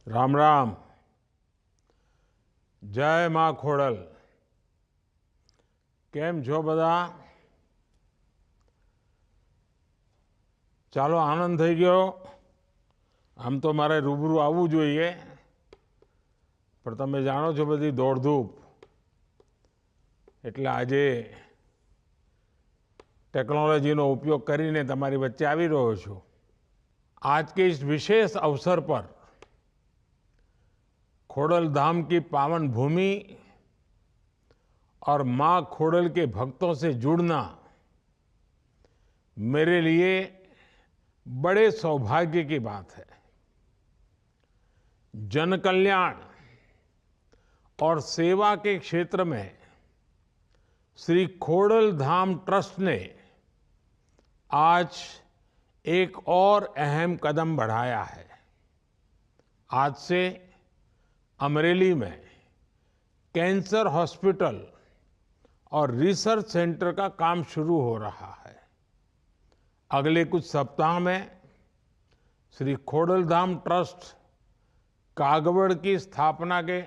राम राम। जय मां खोड़ल। केम छो बधा? ચાલો આનંદ થઈ ગયો। આમ તો મારે રૂબરૂ આવવું જોઈએ, પણ તમે જાણો છો બધી દોડધૂપ, એટલે આજે ટેકનોલોજીનો ઉપયોગ કરીને તમારી વચ્ચે આવી રહ્યો છું। आज के इस विशेष अवसर पर खोड़ल धाम की पावन भूमि और मां खोड़ल के भक्तों से जुड़ना मेरे लिए बड़े सौभाग्य की बात है। जन कल्याण और सेवा के क्षेत्र में श्री खोड़ल धाम ट्रस्ट ने आज एक और अहम कदम बढ़ाया है। आज से अमरेली में कैंसर हॉस्पिटल और रिसर्च सेंटर का काम शुरू हो रहा है। अगले कुछ सप्ताह में श्री खोड़ल धाम ट्रस्ट कागवड़ की स्थापना के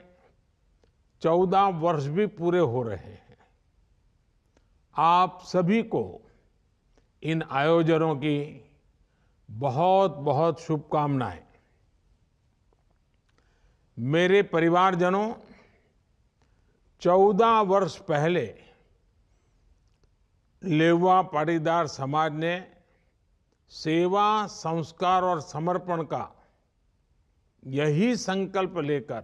14 वर्ष भी पूरे हो रहे हैं। आप सभी को इन आयोजनों की बहुत बहुत शुभकामनाएं। मेरे परिवारजनों, 14 वर्ष पहले लेवा पाटीदार समाज ने सेवा, संस्कार और समर्पण का यही संकल्प लेकर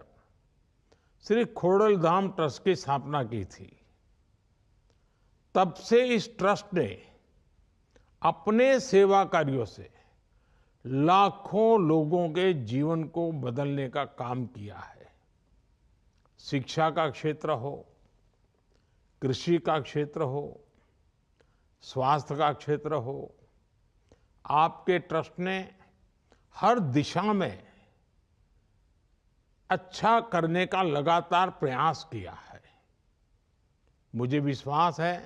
श्री खोड़ल धाम ट्रस्ट की स्थापना की थी। तब से इस ट्रस्ट ने अपने सेवा कार्यों से लाखों लोगों के जीवन को बदलने का काम किया है। शिक्षा का क्षेत्र हो, कृषि का क्षेत्र हो, स्वास्थ्य का क्षेत्र हो, आपके ट्रस्ट ने हर दिशा में अच्छा करने का लगातार प्रयास किया है। मुझे विश्वास है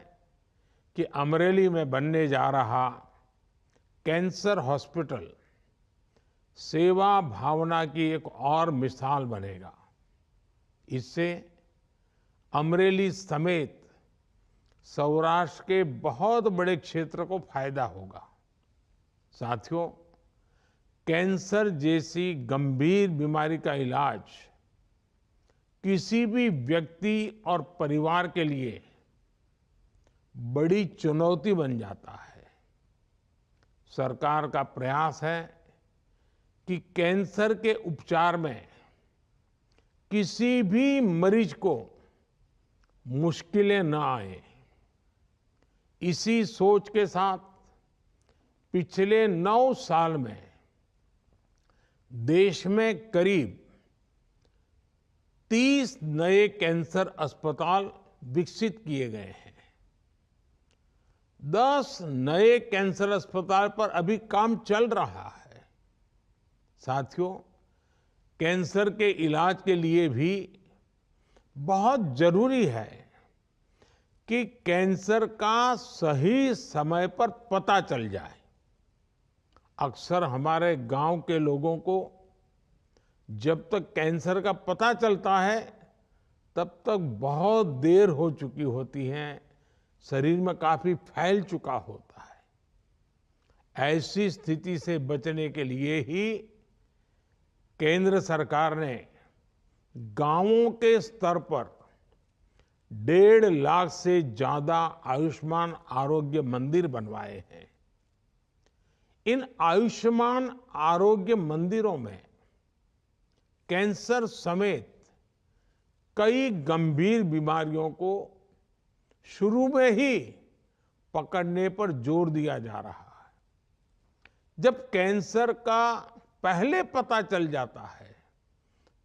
कि अमरेली में बनने जा रहा कैंसर हॉस्पिटल सेवा भावना की एक और मिसाल बनेगा। इससे अमरेली समेत सौराष्ट्र के बहुत बड़े क्षेत्र को फायदा होगा। साथियों, कैंसर जैसी गंभीर बीमारी का इलाज किसी भी व्यक्ति और परिवार के लिए बड़ी चुनौती बन जाता है। सरकार का प्रयास है कि कैंसर के उपचार में किसी भी मरीज को मुश्किलें न आए। इसी सोच के साथ पिछले 9 साल में देश में करीब 30 नए कैंसर अस्पताल विकसित किए गए हैं। 10 नए कैंसर अस्पताल पर अभी काम चल रहा है। साथियों, कैंसर के इलाज के लिए भी बहुत जरूरी है कि कैंसर का सही समय पर पता चल जाए। अक्सर हमारे गांव के लोगों को जब तक कैंसर का पता चलता है तब तक बहुत देर हो चुकी होती है, शरीर में काफी फैल चुका होता है। ऐसी स्थिति से बचने के लिए ही केंद्र सरकार ने गांवों के स्तर पर 1.5 लाख से ज्यादा आयुष्मान आरोग्य मंदिर बनवाए हैं। इन आयुष्मान आरोग्य मंदिरों में कैंसर समेत कई गंभीर बीमारियों को शुरू में ही पकड़ने पर जोर दिया जा रहा है। जब कैंसर का पहले पता चल जाता है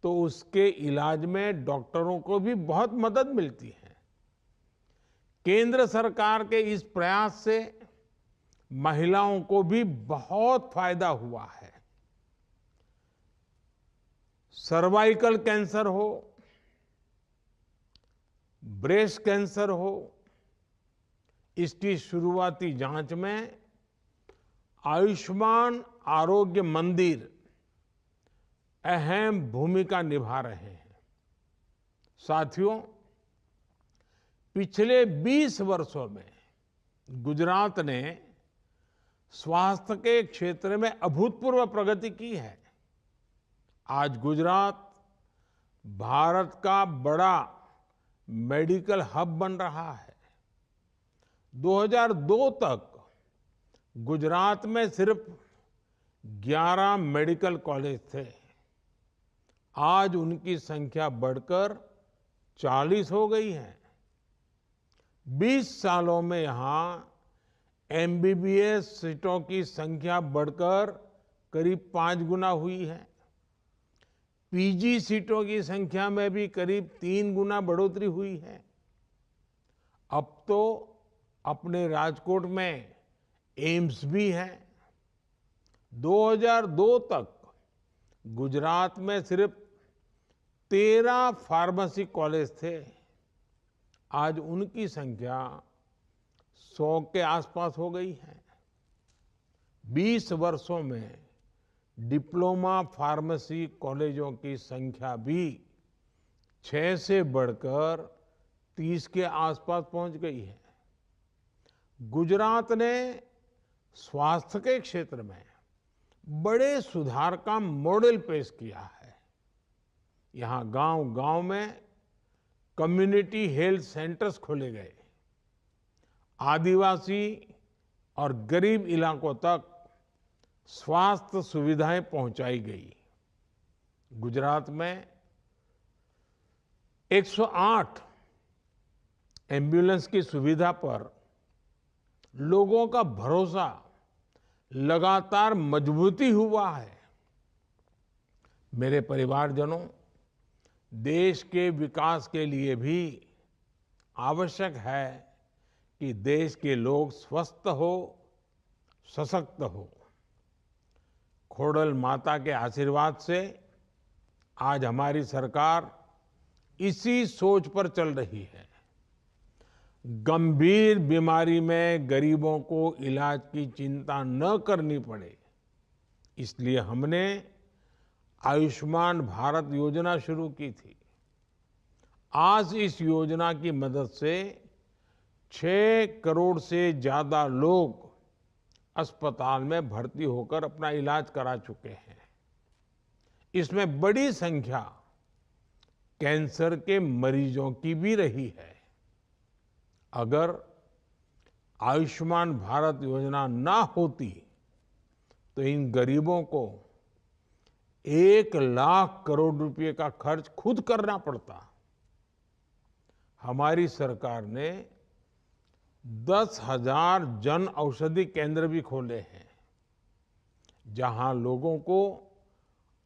तो उसके इलाज में डॉक्टरों को भी बहुत मदद मिलती है। केंद्र सरकार के इस प्रयास से महिलाओं को भी बहुत फायदा हुआ है। सर्वाइकल कैंसर हो, ब्रेस्ट कैंसर हो, इसकी शुरुआती जांच में आयुष्मान आरोग्य मंदिर अहम भूमिका निभा रहे हैं। साथियों, पिछले 20 वर्षों में गुजरात ने स्वास्थ्य के क्षेत्र में अभूतपूर्व प्रगति की है। आज गुजरात भारत का बड़ा मेडिकल हब बन रहा है। 2002 तक गुजरात में सिर्फ 11 मेडिकल कॉलेज थे। आज उनकी संख्या बढ़कर 40 हो गई है। 20 सालों में यहां एमबीबीएस सीटों की संख्या बढ़कर करीब 5 गुना हुई है। पीजी सीटों की संख्या में भी करीब 3 गुना बढ़ोतरी हुई है। अब तो अपने राजकोट में एम्स भी है। 2002 तक गुजरात में सिर्फ 13 फार्मेसी कॉलेज थे। आज उनकी संख्या 100 के आसपास हो गई है। 20 वर्षों में डिप्लोमा फार्मेसी कॉलेजों की संख्या भी 6 से बढ़कर 30 के आसपास पहुंच गई है। गुजरात ने स्वास्थ्य के क्षेत्र में बड़े सुधार का मॉडल पेश किया है। यहां गांव-गांव में कम्युनिटी हेल्थ सेंटर्स खोले गए। आदिवासी और गरीब इलाकों तक स्वास्थ्य सुविधाएं पहुंचाई गई। गुजरात में 108 एम्बुलेंस की सुविधा पर लोगों का भरोसा लगातार मजबूती हुआ है। मेरे परिवारजनों, देश के विकास के लिए भी आवश्यक है कि देश के लोग स्वस्थ हो, सशक्त हो। खोड़ल माता के आशीर्वाद से आज हमारी सरकार इसी सोच पर चल रही है। गंभीर बीमारी में गरीबों को इलाज की चिंता न करनी पड़े, इसलिए हमने आयुष्मान भारत योजना शुरू की थी। आज इस योजना की मदद से 6 करोड़ से ज्यादा लोग अस्पताल में भर्ती होकर अपना इलाज करा चुके हैं। इसमें बड़ी संख्या कैंसर के मरीजों की भी रही है। अगर आयुष्मान भारत योजना ना होती तो इन गरीबों को 1 लाख करोड़ रुपए का खर्च खुद करना पड़ता। हमारी सरकार ने 10,000 जन औषधि केंद्र भी खोले हैं, जहां लोगों को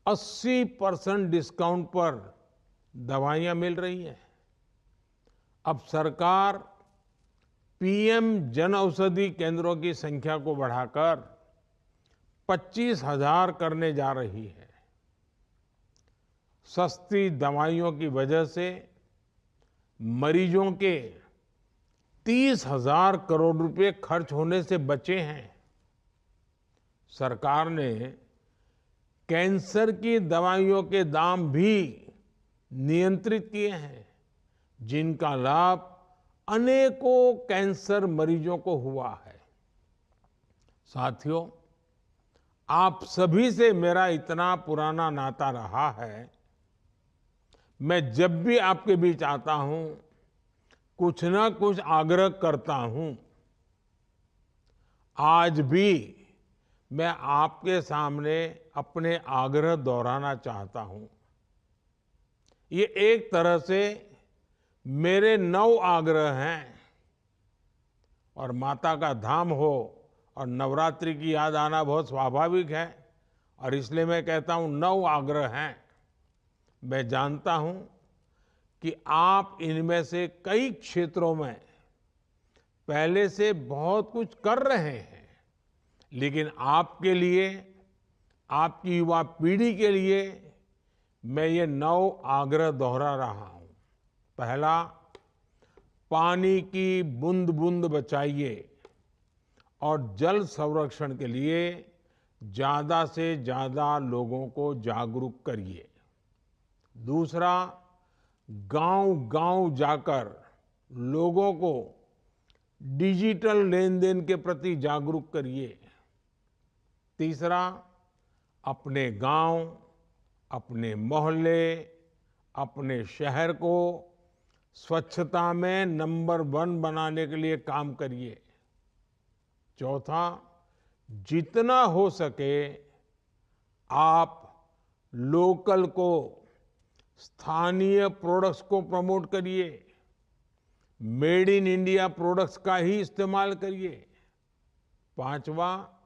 80% डिस्काउंट पर दवाइयां मिल रही हैं। अब सरकार पीएम जन औषधि केंद्रों की संख्या को बढ़ाकर 25,000 करने जा रही है। सस्ती दवाइयों की वजह से मरीजों के 30,000 करोड़ रुपए खर्च होने से बचे हैं। सरकार ने कैंसर की दवाइयों के दाम भी नियंत्रित किए हैं, जिनका लाभ अनेकों कैंसर मरीजों को हुआ है। साथियों, आप सभी से मेरा इतना पुराना नाता रहा है। मैं जब भी आपके बीच आता हूं, कुछ ना कुछ आग्रह करता हूं। आज भी मैं आपके सामने अपने आग्रह दोहराना चाहता हूं। ये एक तरह से मेरे 9 आग्रह हैं, और माता का धाम हो और नवरात्रि की याद आना बहुत स्वाभाविक है, और इसलिए मैं कहता हूं 9 आग्रह हैं। मैं जानता हूं कि आप इनमें से कई क्षेत्रों में पहले से बहुत कुछ कर रहे हैं, लेकिन आपके लिए, आपकी युवा पीढ़ी के लिए मैं ये 9 आग्रह दोहरा रहा हूं। पहला, पानी की बूंद बूंद बचाइए और जल संरक्षण के लिए ज्यादा से ज्यादा लोगों को जागरूक करिए। दूसरा, गांव-गांव जाकर लोगों को डिजिटल लेन-देन के प्रति जागरूक करिए। तीसरा, अपने गांव, अपने मोहल्ले, अपने शहर को स्वच्छता में नंबर 1 बनाने के लिए काम करिए। चौथा, जितना हो सके आप लोकल को, स्थानीय प्रोडक्ट्स को प्रमोट करिए। मेड इन इंडिया प्रोडक्ट्स का ही इस्तेमाल करिए। पांचवा,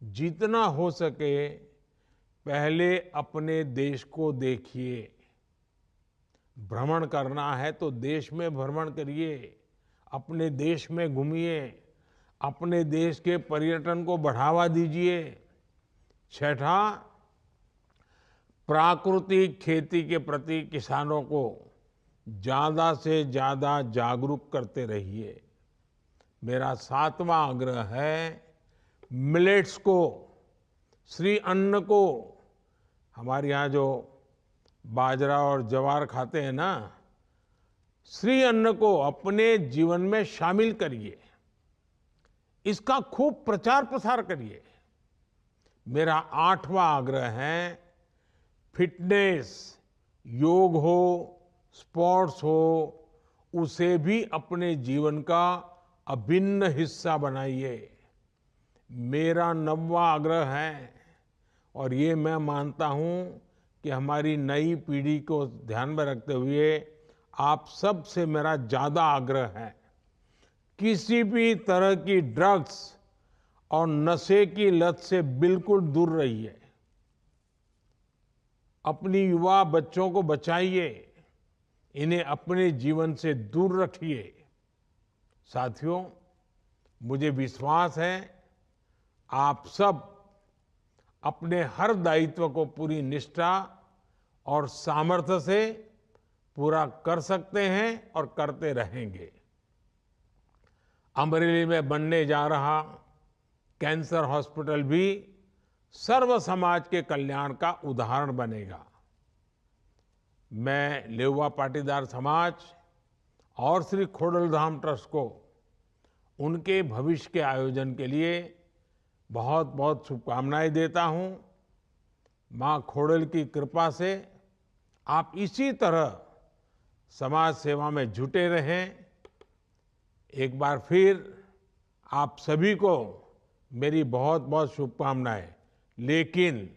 जितना हो सके पहले अपने देश को देखिए। भ्रमण करना है तो देश में भ्रमण करिए, अपने देश में घूमिए, अपने देश के पर्यटन को बढ़ावा दीजिए। छठा, प्राकृतिक खेती के प्रति किसानों को ज्यादा से ज्यादा जागरूक करते रहिए। मेरा 7वां आग्रह है, मिलेट्स को, श्री अन्न को, हमारे यहाँ जो बाजरा और ज्वार खाते हैं ना, श्री अन्न को अपने जीवन में शामिल करिए। इसका खूब प्रचार प्रसार करिए। मेरा 8वां आग्रह है, फिटनेस, योग हो, स्पोर्ट्स हो, उसे भी अपने जीवन का अभिन्न हिस्सा बनाइए। मेरा 9वां आग्रह है, और ये मैं मानता हूं कि हमारी नई पीढ़ी को ध्यान में रखते हुए आप सब से मेरा ज्यादा आग्रह है, किसी भी तरह की ड्रग्स और नशे की लत से बिल्कुल दूर रहिए। अपनी युवा बच्चों को बचाइए, इन्हें अपने जीवन से दूर रखिए। साथियों, मुझे विश्वास है आप सब अपने हर दायित्व को पूरी निष्ठा और सामर्थ्य से पूरा कर सकते हैं और करते रहेंगे। अमरेली में बनने जा रहा कैंसर हॉस्पिटल भी सर्व समाज के कल्याण का उदाहरण बनेगा। मैं लेउवा पाटीदार समाज और श्री खोडलधाम ट्रस्ट को उनके भविष्य के आयोजन के लिए बहुत बहुत शुभकामनाएं देता हूं। मां खोडल की कृपा से आप इसी तरह समाज सेवा में जुटे रहें। एक बार फिर आप सभी को मेरी बहुत बहुत शुभकामनाएं। लेकिन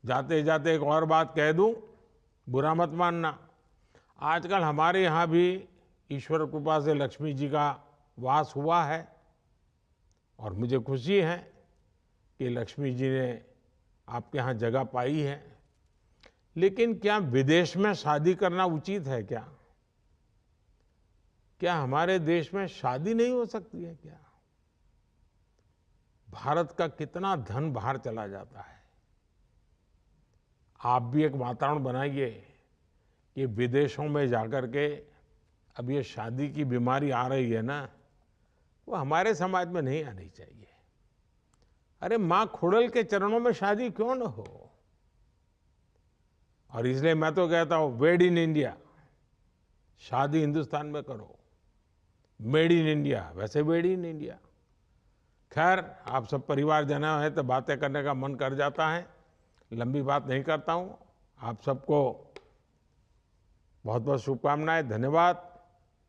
जाते जाते एक और बात कह दूं, बुरा मत मानना। आजकल हमारे यहाँ भी ईश्वर कृपा से लक्ष्मी जी का वास हुआ है, और मुझे खुशी है कि लक्ष्मी जी ने आपके यहाँ जगह पाई है। लेकिन क्या विदेश में शादी करना उचित है क्या? क्या हमारे देश में शादी नहीं हो सकती है क्या? भारत का कितना धन बाहर चला जाता है। आप भी एक वातावरण बनाइए कि विदेशों में जाकर के अब ये शादी की बीमारी आ रही है ना, वो हमारे समाज में नहीं आनी चाहिए। अरे मां खोडल के चरणों में शादी क्यों न हो? और इसलिए मैं तो कहता हूं, वेड इन इंडिया, शादी हिंदुस्तान में करो। मेड इन इंडिया, वैसे वेड इन इंडिया। खैर, आप सब परिवारजन हैं तो बातें करने का मन कर जाता है, लंबी बात नहीं करता हूं। आप सबको बहुत बहुत शुभकामनाएं, धन्यवाद।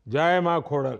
जय मां खोडल।